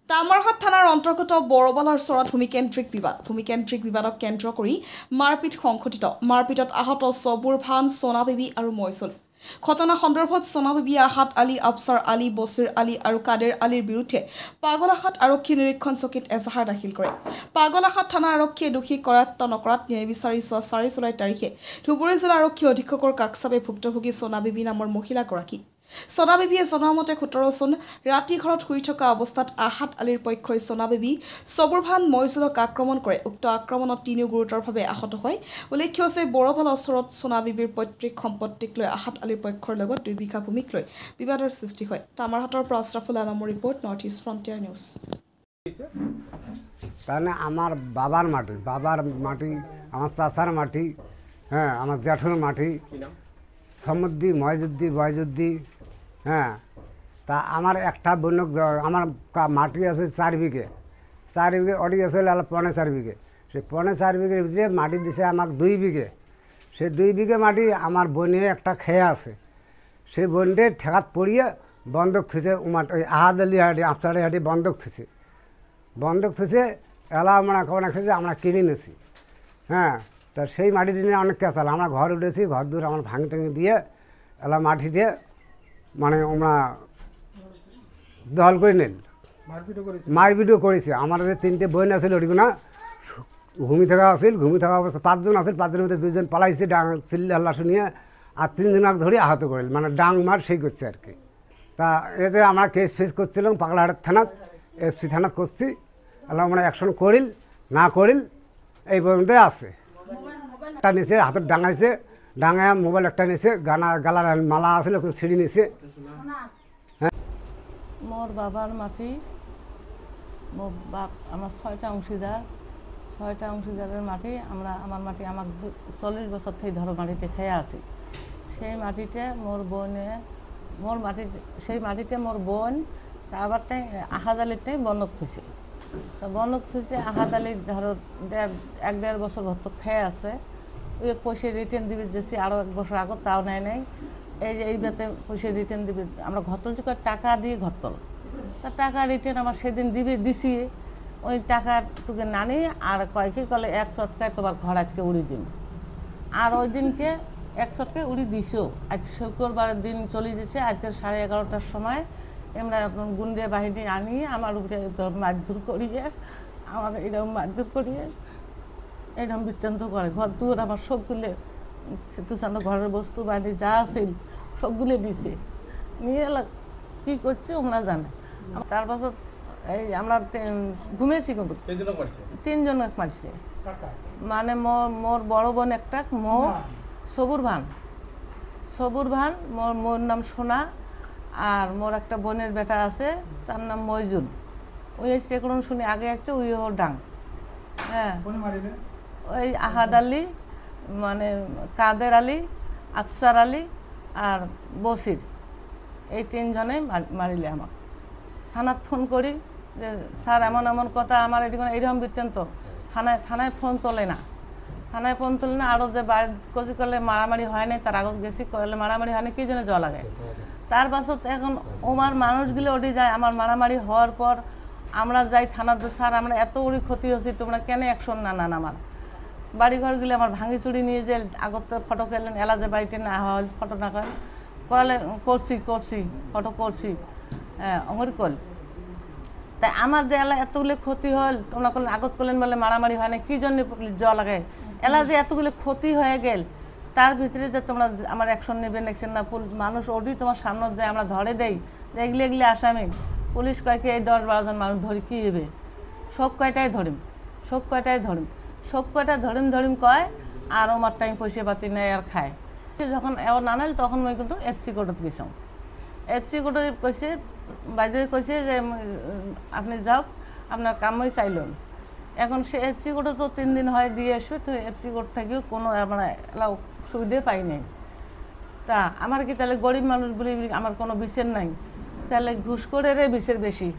তামাৰহাট থানাৰ অন্তৰ্গত বৰবালাৰ চৰত ভূমিকেন্দ্ৰিক বিবাদক কেন্দ্ৰ কৰি মাৰপিট সংঘটিত। মাৰপিটত আহত সবুৰ ভান, সোনা বিবি আৰু মইচুল। ঘটনা সন্দৰ্ভত সোনা বিবিয়ে আহাদ আলী, আফছাৰ আলী, বছিৰ আলী আৰু কাদের আলীৰ বিৰুদ্ধে পাগলাহাট আৰক্ষী নিৰীক্ষণ চকীত এজাহাৰ দাখিল কৰে। পাগলাহাট থানা আৰক্ষীয়ে দোষী কৰায়ত্ব নকৰাত ন্যায় বিচাৰি 4 জুলাই তাৰিখে ধুবুৰী জিলা আৰক্ষী অধীক্ষকৰ কাকচাবে ভুক্তভোগী সোনা বিবি নামৰ মহিলাগৰাকী। সোনা বিবিয়ে জনোৱা মতে 17 জুন ৰাতি ঘৰত শুই থকা অৱস্থাত আহাদ আলীৰ পক্ষই সোনা বিবি, সবুৰ ভান, মইজুলক আক্ৰমণ কৰে। উক্ত আক্ৰমণত তিনিও গুৰুতৰভাৱে আহত হয়। উল্লেখ্য যে বৰবালা ওচৰত সোনা বিবিৰ পৈতৃক সম্পত্তিক লৈ আহাদ আলীৰ পক্ষৰ লগত 2 বিঘা ভূমিক লৈ বিবাদৰ সৃষ্টি হয়। তামাৰহাটৰ পৰা আশৰাফুল আলমৰ ৰিপৰ্ট, নৰ্থ ইষ্ট ফ্ৰণ্টিয়াৰ নিউজ। তাহলে আমার বাবার মাটি আমার চাচার মাটি, হ্যাঁ, আমার জ্যাঠুর মাটি, সমুদ্দি, ময়জুদ্দি, বয়জুদ্দি, হ্যাঁ। তা আমার একটা বন্য আমার মাটি আছে 4 বিঘে, 4 বিঘে অডি আছে 4.25 বিঘে। সেই 4.25 বিঘের ভিতরে মাটি দিছে আমার 2 বিঘে। সেই 2 বিঘে মাটি আমার বোনে একটা খেয়ে আছে। সেই বোনটে ঠেকাত পড়িয়ে বন্ধক থুছে, ওই আহাদ আলী হাটি, আফসার হাটি বন্ধক থুছে এলা আমরা আমরা কিনে নিয়েছি, হ্যাঁ। তা সেই মাটি দিয়ে অনেক কেঁচাল, আমরা ঘর উঠেছি, ঘর দূর আমার ভাঙি টাঙি দিয়ে এলা মাটি দিয়ে মানে আমরা দল করে নেন, মারপিটও করেছে। আমার যে 3টে বোন আছিল ওটিগুনা ঘুমি থাকা অবস্থা 5 জন আছিল, 5 জনের মধ্যে 2 জন পালাইছে ডাং চিল্লা শুনিয়ে, আর 3 জনকে ধরে আহত করিল, মানে ডাং মার সেই করছে আর কি। তা এতে আমরা কেস ফেস করছিলাম পাগলাহাটের থানাত, এফসি থানাত করছি। এলা আমরা অ্যাকশন করিল না করিল এই পর্যন্ত আছে। একটা নিচে হাতের ডাঙাইছে, ডাঙায় মোবাইল একটা নিচে, গালার মালা আসলে ছিঁড়ি নিচে। মোর বাবার মাটি, মোর বাপ আমার 6টা অংশীদার, 6টা অংশীদারের মাটি আমার মাটি আমার 40 বছর থেকে ধরো মাটিতে খেয়ে আছি। সেই মাটিতে মোর বোন তারবারটাই আহাদ আলীরটাই বন্ধক থুছে। তো বন্ধক থুছে আহাদ আলীর ধরো 1-1.5 বছর ভর্ত খেয়ে আছে। ওই পয়সা রিটার্ন দিবে যেছি আরও 1 বছর আগত, তাও নেয় নাই। এই যে এই বেতে পয়সা রিটার্ন দিবে, আমরা ঘরতল করে টাকা দিয়ে ঘরতল, তা টাকা রিটার্ন আমার সেদিন দিছি। ওই টাকাটুকু নানি আর কয়েকে কলে 1 চটকায় তোমার ঘর আজকে উড়ি দিন। আর ওই দিনকে 1 চটকায় উড়ি দিছো। আজ শুক্রবারের দিন চলে যেছে, আজকে 11:30টার সময় আমরা গুন্ডে বাহিনী আনি আমার উপরে মারধর করিয়ে, আমার এরকম মারধর করিয়ে এরকম বৃত্তান্ত করে। ঘর দুয়ার আমার সবগুলো তুষানো ঘরের বস্তু বাড়ি যা আছিল সবগুলো দিছে, নিয়ে এলা কী করছে ওরা জানে। তারপর এই আমরা ঘুমিয়েছি, কিন্তু 3 জনক মারছে। মানে মোর বড় বোন একটা, সবুর ভান, মোর নাম সোনা, আর মোর একটা বোনের বেটা আছে তার নাম মইজুল। ওই এসছে এখন শুনে আগে আসছে, ওই ওর ডাং, হ্যাঁ। ওই আহাদ আলী, মানে কাদের আলী, আফসার আলী আর বসির, এই 3 জনে মারিলে। আমার থানাত ফোন করি যে স্যার এমন কথা, আমার এইরকম বৃত্তান্ত। থানায় ফোন তোলে না, আরও যে বাড়ি কচি করলে মারামারি হয় নাই, তার আগত গেছি করলে মারামারি হয় না, কী জন্য জল লাগে। তার পাছত এখন ওমার মানুষগুলো ওটি যায়। আমার মারামারি হওয়ার পর আমরা যাই থানার, স্যার আমরা এত উড়ি ক্ষতি হচ্ছি, তোমরা কেন অ্যাকশন না নেন? আমার বাড়িঘরগুলো আমার ভাঙি চুড়ি নিয়ে যে আগত ফটো খেলেন, এলা যে বাড়িতে না হয় ফটো না করেন, করলে করছি ফটো করছি, হ্যাঁ অমরি কল। তাই আমার যে এলা এতগুলো ক্ষতি হল, তোমরা করলেন আগত করলেন বলে মারামারি হয় না, কী জন্য জল লাগে? এলা যে এতগুলো ক্ষতি হয়ে গেল, তার ভিতরে যে তোমরা আমার অ্যাকশন নেবেন না, মানুষ ওটি তোমার সামনে যায়, আমরা ধরে দেই যে এগুলি আসামি। পুলিশ কয়েকে এই 10-12 জন মানুষ ধরি কী হবে? শোক কয়টাই ধরিম কয়, আর আমার টাইম পয়সা পাতি নেয় আর খায়। যখন এও না নাইল তখন মই কিন্তু এফসি কোর্টত গেছাম। এফসি কোর্টে কইছে, বাইরে কইছে যে আপনি যাওক, আপনার কামই চাইলেন। এখন সে এফসি কোর্টে তো 3 দিন হয় দিয়ে আসবে, তো এফসি কোর্ট থেকেও কোনো মানে এলাও সুবিধে পাই নাই। তা আমার কি তাহলে গরিব মানুষ বলে আমার কোনো বিচার নাই? তাহলে ঘুষখোরের বিচার বেশি।